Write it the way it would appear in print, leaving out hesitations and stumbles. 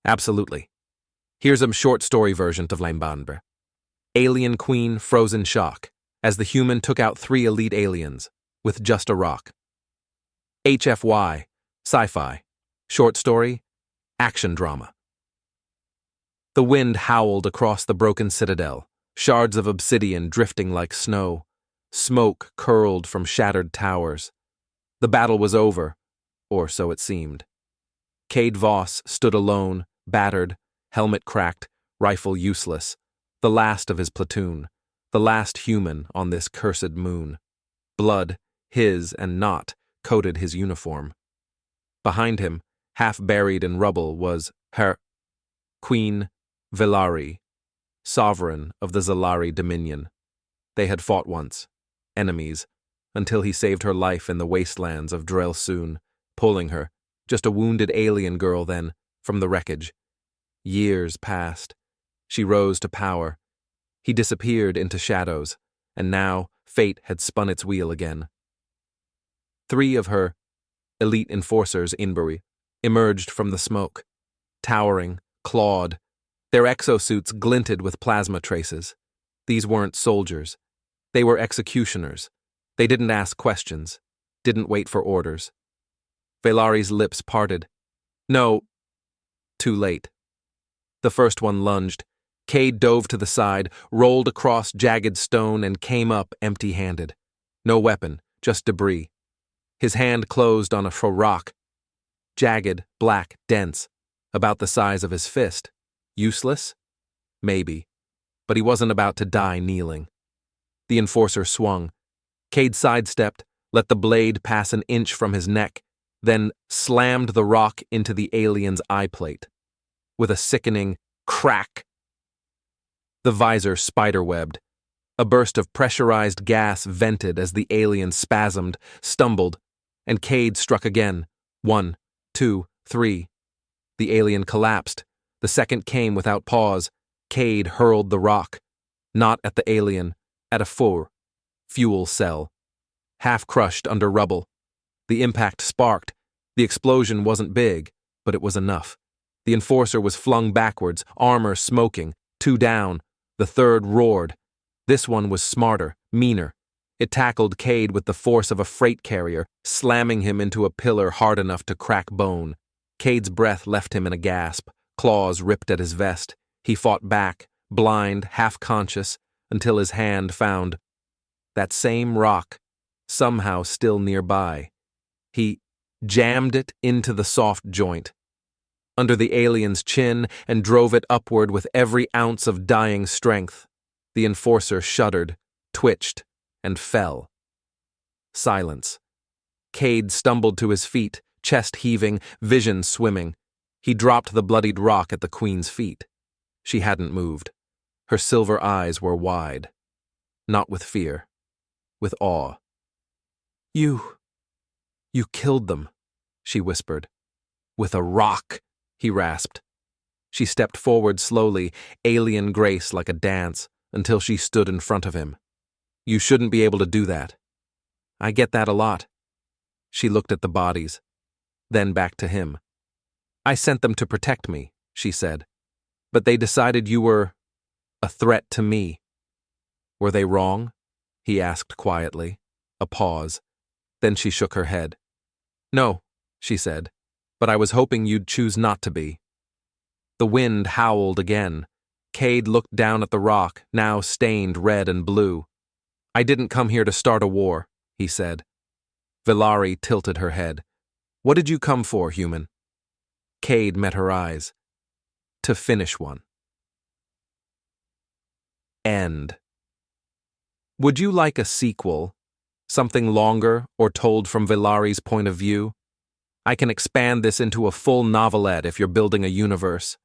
Absolutely. Here's a short story version of Lambambre. Alien Queen frozen shock, as the human took out 3 elite aliens, with just a rock. HFY, Sci-Fi, short story, action drama. The wind howled across the broken citadel, shards of obsidian drifting like snow. Smoke curled from shattered towers. The battle was over, or so it seemed. Cade Voss stood alone, battered, helmet cracked, rifle useless, the last of his platoon, the last human on this cursed moon. Blood, his and not, coated his uniform. Behind him, half buried in rubble, was her Queen Veilari, sovereign of the Zalari dominion. They had fought once, enemies, until he saved her life in the wastelands of Drelsoon, pulling her, just a wounded alien girl then, from the wreckage. Years passed. She rose to power. He disappeared into shadows, and now fate had spun its wheel again. 3 of her elite enforcers, Inbury, emerged from the smoke, towering, clawed. Their exosuits glinted with plasma traces. These weren't soldiers. They were executioners. They didn't ask questions, didn't wait for orders. Veilari's lips parted. No, too late. The first one lunged. Cade dove to the side, rolled across jagged stone, and came up empty-handed. No weapon, just debris. His hand closed on a rock. Jagged, black, dense, about the size of his fist. Useless? Maybe. But he wasn't about to die kneeling. The enforcer swung. Cade sidestepped, let the blade pass an inch from his neck, then slammed the rock into the alien's eye plate. With a sickening crack, the visor spiderwebbed. A burst of pressurized gas vented as the alien spasmed, stumbled, and Cade struck again. 1, 2, 3. The alien collapsed. The second came without pause. Cade hurled the rock. Not at the alien, at a fuel cell. Half crushed under rubble. The impact sparked. The explosion wasn't big, but it was enough. The enforcer was flung backwards, armor smoking. 2 down. The third roared. This one was smarter, meaner. It tackled Cade with the force of a freight carrier, slamming him into a pillar hard enough to crack bone. Cade's breath left him in a gasp. Claws ripped at his vest. He fought back, blind, half-conscious, until his hand found that same rock, somehow still nearby. He jammed it into the soft joint, under the alien's chin, and drove it upward with every ounce of dying strength. The enforcer shuddered, twitched, and fell. Silence. Cade stumbled to his feet, chest heaving, vision swimming. He dropped the bloodied rock at the Queen's feet. She hadn't moved. Her silver eyes were wide. Not with fear, with awe. You killed them," she whispered. "With a rock," he rasped. She stepped forward slowly, alien grace like a dance, until she stood in front of him. "You shouldn't be able to do that." "I get that a lot." She looked at the bodies, then back to him. "I sent them to protect me," she said. "But they decided you were a threat to me." "Were they wrong?" he asked quietly. A pause. Then she shook her head. "No," she said, "but I was hoping you'd choose not to be." The wind howled again. Cade looked down at the rock, now stained red and blue. "I didn't come here to start a war," he said. Veilari tilted her head. "What did you come for, human?" Cade met her eyes. "To finish one." End. Would you like a sequel? Something longer or told from Veilari's point of view? I can expand this into a full novelette if you're building a universe.